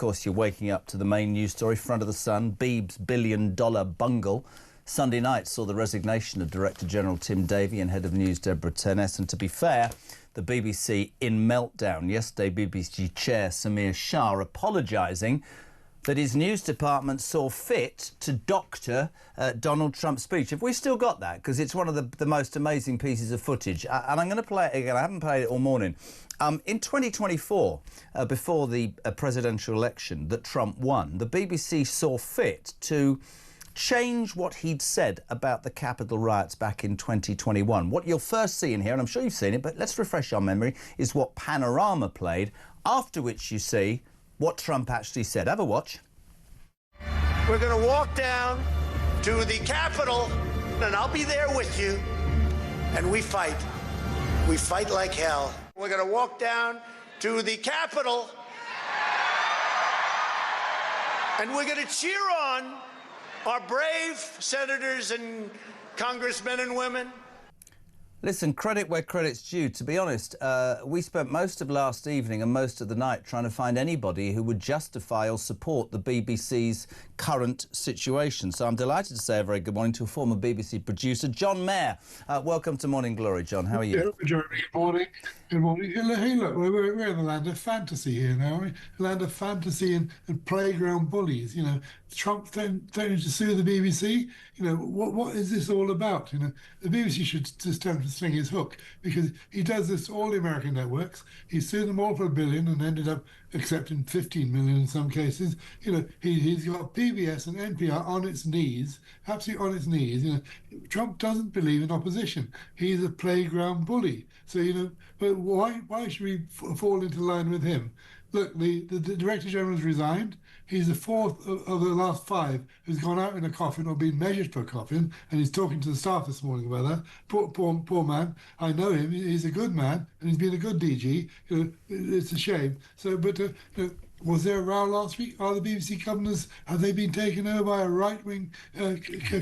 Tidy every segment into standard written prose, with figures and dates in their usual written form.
course, you're waking up to the main news story, front of the Sun, Beeb's billion-dollar bungle. Sunday night saw the resignation of Director General Tim Davie and Head of News Deborah Turness. And to be fair, the BBC in meltdown. Yesterday, BBC Chair Samir Shah apologising that his news department saw fit to doctor Donald Trump's speech. Have we still got that? Because it's one of the most amazing pieces of footage. And I'm going to play it again. I haven't played it all morning. In 2024, before the presidential election that Trump won, the BBC saw fit to change what he'd said about the Capitol riots back in 2021. What you'll first see in here, and I'm sure you've seen it, but let's refresh our memory, is what Panorama played, after which you see what Trump actually said. Have a watch. We're going to walk down to the Capitol, and I'll be there with you, and we fight. We fight like hell. We're going to walk down to the Capitol, and we're going to cheer on our brave senators and congressmen and women. Listen, credit where credit's due. To be honest, we spent most of last evening and most of the night trying to find anybody who would justify or support the BBC's current situation. So I'm delighted to say a very good morning to a former BBC producer, John Mair. Welcome to Morning Glory, John. How are you? Yeah, good morning. Good morning. Hey, look, we're in the land of fantasy here now, aren't we? The land of fantasy and playground bullies. You know, Trump threatening to sue the BBC. You know, what is this all about? You know, the BBC should just tell him to sling his hook, because he does this to all the American networks. He sued them all for $1 billion and ended up accepting 15 million in some cases. You know, he's got PBS and NPR on its knees, absolutely on its knees. You know, Trump doesn't believe in opposition. He's a playground bully. So, you know, but why should we fall into line with him? Look, the Director General has resigned. He's the fourth of the last five who's gone out in a coffin or been measured for a coffin, and he's talking to the staff this morning about that. Poor man. I know him. He's a good man, and he's been a good DG. You know, it's a shame. So, but you know, was there a row last week? Are the BBC governors, have they been taken over by a right-wing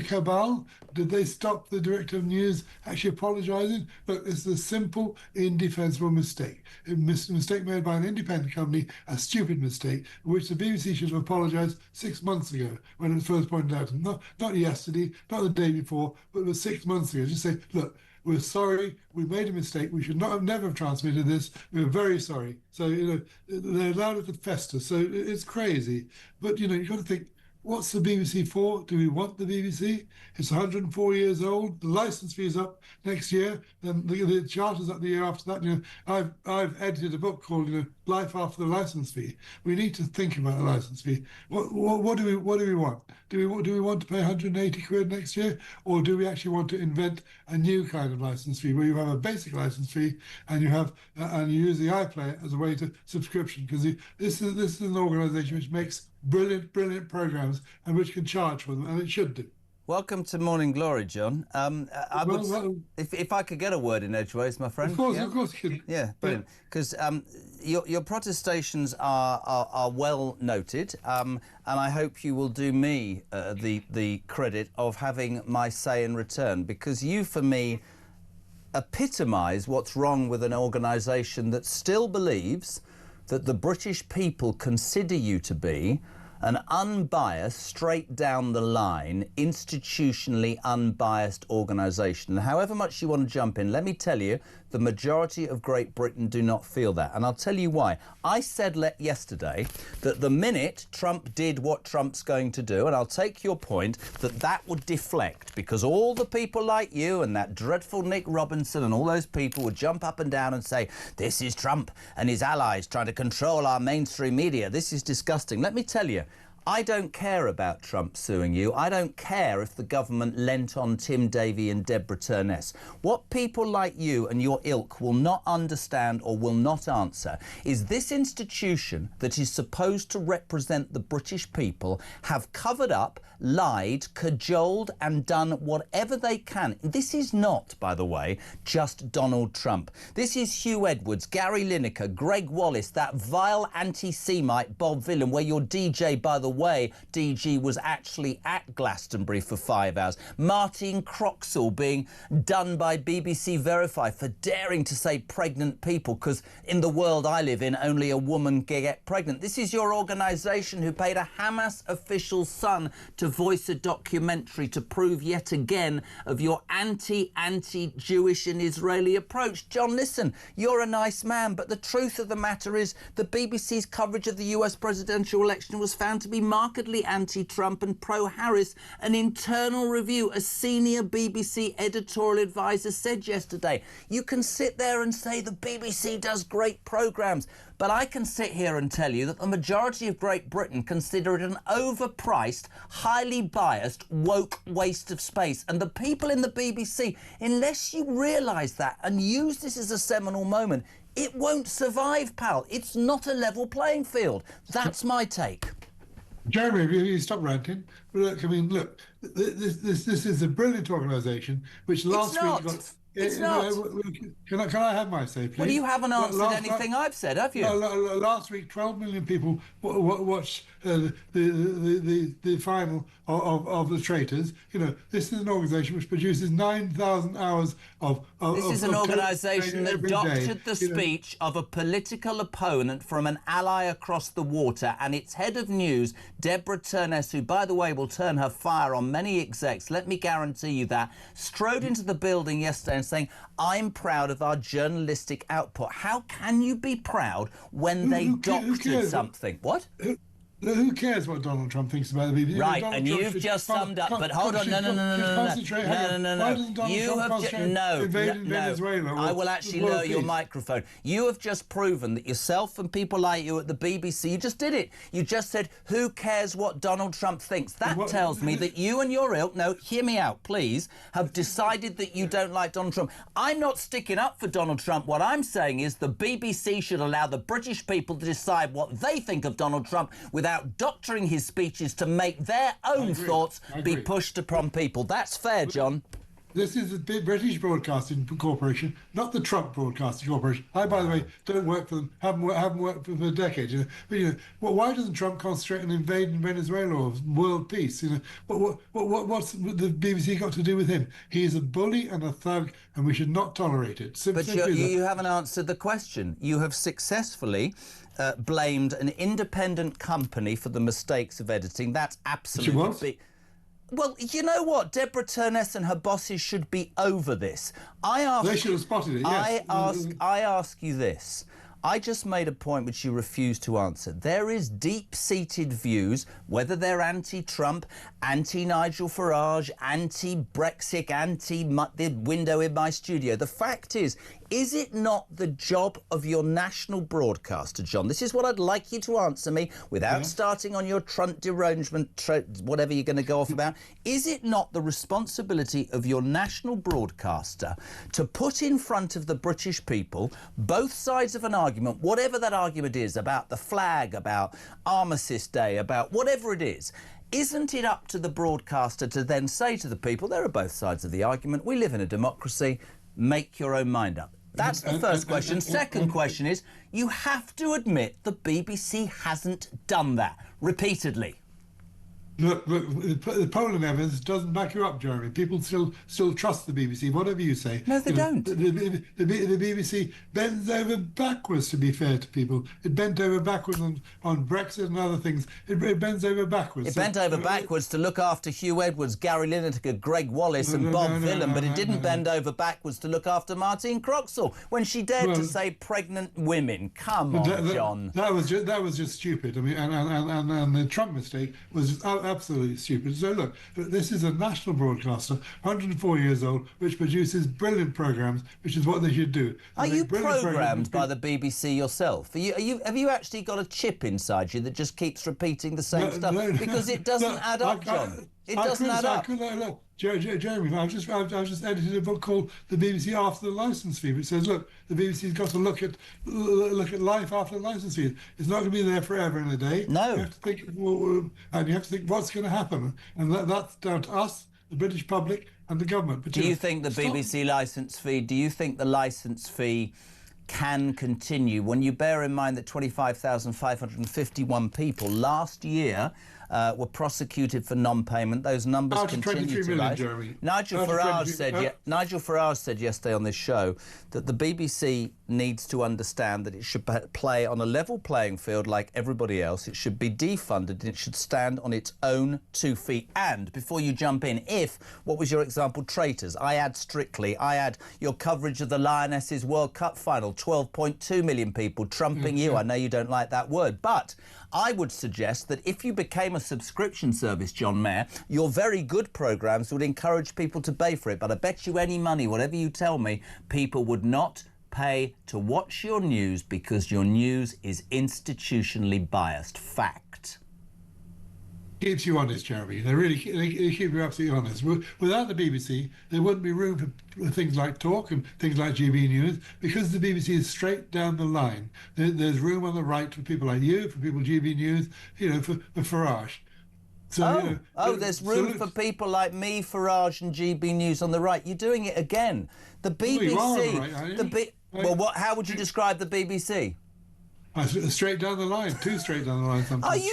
cabal? Did they stop the Director of News actually apologising? Look, it's a simple, indefensible mistake. A mistake made by an independent company, a stupid mistake, which the BBC should have apologised 6 months ago when it was first pointed out. Not yesterday, not the day before, but it was 6 months ago. Just say, look, we're sorry, we made a mistake, we should never have transmitted this, we're very sorry. So, you know, they allowed it to fester, so it's crazy. But, you know, you've got to think, what's the BBC for? Do we want the BBC? It's 104 years old. The licence fee is up next year. Then the charter's up the year after that. You know, I've edited a book called, you know, Life After the Licence Fee. We need to think about a licence fee. What do we want? Do we want to pay 180 quid next year, or do we actually want to invent a new kind of licence fee where you have a basic licence fee and you have and you use the iPlayer as a way to subscription? Because this is an organisation which makes brilliant programmes and which can charge for them, and it should do. Welcome to Morning Glory, John. If I could get a word in edgeways, my friend. Of course, yeah? Of course you can. Yeah, brilliant. Because your protestations are well noted, and I hope you will do me the credit of having my say in return, because you, for me, epitomise what's wrong with an organisation that still believes that the British people consider you to be an unbiased, straight down the line, institutionally unbiased organisation. And however much you want to jump in, let me tell you, the majority of Great Britain do not feel that. And I'll tell you why. I said yesterday that the minute Trump did what Trump's going to do, and I'll take your point, that would deflect, because all the people like you and that dreadful Nick Robinson and all those people would jump up and down and say, this is Trump and his allies trying to control our mainstream media. This is disgusting. Let me tell you, I don't care about Trump suing you. I don't care if the government lent on Tim Davie and Deborah Turness. What people like you and your ilk will not understand or will not answer is this institution that is supposed to represent the British people have covered up, lied, cajoled and done whatever they can. This is not, by the way, just Donald Trump. This is Hugh Edwards, Gary Lineker, Greg Wallace, that vile anti-Semite Bob Villan, where your DJ, by the way, DG was actually at Glastonbury for 5 hours. Martin Croxall being done by BBC Verify for daring to say pregnant people, because in the world I live in, only a woman can get pregnant. This is your organisation who paid a Hamas official's son to voice a documentary to prove yet again of your anti-Jewish and Israeli approach. John, listen, you're a nice man, but the truth of the matter is the BBC's coverage of the US presidential election was found to be markedly anti-Trump and pro-Harris. An internal review, a senior BBC editorial advisor said yesterday. You can sit there and say the BBC does great programmes, but I can sit here and tell you that the majority of Great Britain consider it an overpriced, highly biased, woke waste of space. And the people in the BBC, unless you realise that and use this as a seminal moment, it won't survive, pal. It's not a level playing field. That's my take. Jeremy, if you stop ranting. Look, I mean, look, this is a brilliant organisation which last week got... It's not. Can I have my say, please? Well, you haven't answered anything I've said, have you? Last week, 12 million people watched the final of The Traitors. You know, this is an organisation which produces 9,000 hours of This is an organisation that doctored the speech of a political opponent from an ally across the water, and its head of news, Deborah Turness, who, by the way, will turn her fire on many execs, let me guarantee you that, strode into the building yesterday and saying, I'm proud of our journalistic output. How can you be proud when they doctored something? What? Who cares what Donald Trump thinks about the BBC? Right, and you've just summed up. But hold on, no. Why doesn't Donald Trump concentrate on invading Venezuela? I will actually lower your microphone. You have just proven that yourself and people like you at the BBC, you just did it. You just said, who cares what Donald Trump thinks? That tells me that you and your ilk, no, hear me out, please, have decided that you don't like Donald Trump. I'm not sticking up for Donald Trump. What I'm saying is the BBC should allow the British people to decide what they think of Donald Trump without doctoring his speeches to make their own thoughts be pushed upon people. That's fair, John. This is the British Broadcasting Corporation, not the Trump Broadcasting Corporation. I, by the way, don't work for them, haven't worked for them for decades. You know, but you know, why doesn't Trump concentrate on invading Venezuela or world peace? You know, what's the BBC got to do with him? He is a bully and a thug, and we should not tolerate it. But you haven't answered the question. You have successfully blamed an independent company for the mistakes of editing. That's absolutely... Well, you know what? Deborah Turness and her bosses should be over this. They should have spotted it, yes. I ask you this. I just made a point which you refused to answer. There is deep-seated views, whether they're anti-Trump, anti-Nigel Farage, anti-Brexit, anti-the window in my studio. The fact is it not the job of your national broadcaster, John? This is what I'd like you to answer me without starting on your Trump derangement, whatever you're going to go off about. Is it not the responsibility of your national broadcaster to put in front of the British people both sides of an argument, whatever that argument is, about the flag, about Armistice Day, about whatever it is? Isn't it up to the broadcaster to then say to the people, there are both sides of the argument, we live in a democracy, make your own mind up? That's the first question. Second question is, you have to admit the BBC hasn't done that repeatedly. Look, the polling evidence doesn't back you up, Jeremy. People still trust the BBC, whatever you say. No, they don't. The BBC bends over backwards, to be fair to people. It bent over backwards on Brexit and other things. It bends over backwards. It bent over backwards to look after Hugh Edwards, Gary Lineker, Greg Wallace and Bob Villan, but it didn't bend over backwards to look after Martine Croxall when she dared to say pregnant women. Come on, John. That was just stupid. I mean, and the Trump mistake was absolutely stupid. So look, this is a national broadcaster, 104 years old, which produces brilliant programmes, which is what they should do. Are you programmed by the BBC yourself? Have you actually got a chip inside you that just keeps repeating the same stuff? Because it doesn't add up, John. It doesn't add up. Look, Jeremy, I've just edited a book called The BBC After the Licence Fee, which says, look, the BBC's got to look at life after the licence fee. It's not going to be there forever and a day. No. You have to think, and you have to think what's going to happen, and that's down to us, the British public, and the government. But do you think the BBC licence fee? Do you think the licence fee can continue when you bear in mind that 25,551 people last year were prosecuted for non-payment. Those numbers continue to rise. Nigel Farage said yesterday on this show that the BBC needs to understand that it should play on a level playing field like everybody else. It should be defunded and it should stand on its own 2 feet. And before you jump in, what was your example, traitors? I add Strictly. I add your coverage of the Lionesses World Cup final, 12.2 million people trumping you. I know you don't like that word, but I would suggest that if you became a subscription service, John Mair, your very good programmes would encourage people to pay for it. But I bet you any money, whatever you tell me, people would not pay to watch your news because your news is institutionally biased. Fact. Keeps you honest, Jeremy. They keep you absolutely honest. Without the BBC, there wouldn't be room for things like Talk and things like GB News, because the BBC is straight down the line. There's room on the right for people like you, for people GB News, for Farage. So, there's room for people like me, Farage and GB News on the right. You're doing it again. The BBC. Well, you are on the right, aren't you? How would you describe the BBC? Straight down the line, too straight down the line. Sometimes.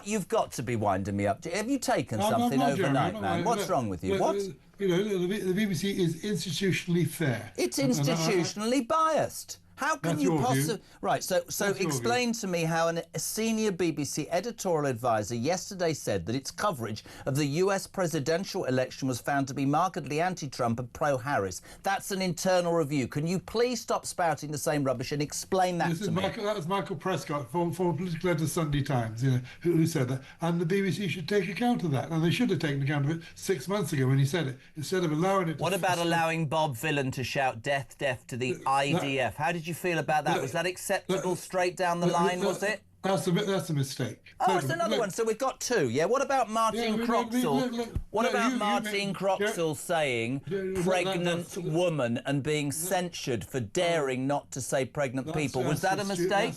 You've got to be winding me up. Have you taken something overnight, Jeremy, man? What's wrong with you? What? The BBC is institutionally fair. It's institutionally biased. How can you possibly... Right, so explain to me how a senior BBC editorial advisor yesterday said that its coverage of the US presidential election was found to be markedly anti-Trump and pro-Harris. That's an internal review. Can you please stop spouting the same rubbish and explain that to me? That was Michael Prescott, former political editor of Sunday Times, who said that. And the BBC should take account of that. And they should have taken account of it 6 months ago when he said it, instead of allowing it to... What about allowing Bob Villan to shout death, death to the IDF? How did you feel about that? Was that acceptable straight down the line, was it? That's a mistake. Oh, it's another one. So we've got two, yeah? What about Martin Croxall? What about Martin Croxall saying pregnant woman and being censured for daring not to say pregnant people? Was that a mistake?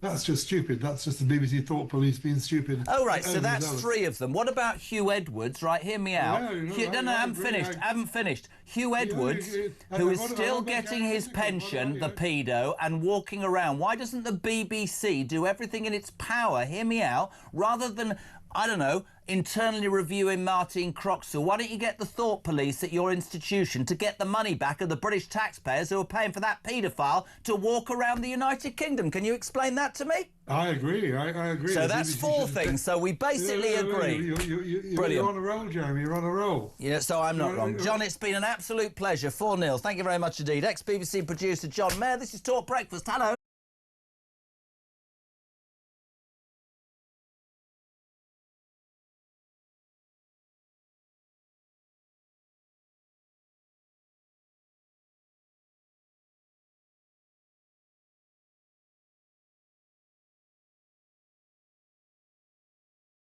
That's just stupid. That's just the BBC Thought Police being stupid. Oh, right, so that's three of them. What about Hugh Edwards? Right, hear me out. I haven't finished. Hugh Edwards, who is still getting his pension, the pedo, and walking around. Why doesn't the BBC do everything in its power, hear me out, rather than, I don't know, internally reviewing Martin Croxall? Why don't you get the Thought Police at your institution to get the money back of the British taxpayers who are paying for that paedophile to walk around the United Kingdom? Can you explain that to me? I agree. I agree. So that's four things. So we basically agree. Brilliant. You're on a roll, Jeremy. You're on a roll. Yeah, so I'm not wrong. John, it's been an absolute pleasure. 4-0. Thank you very much indeed. Ex-BBC producer John Mair. This is Talk Breakfast. Hello.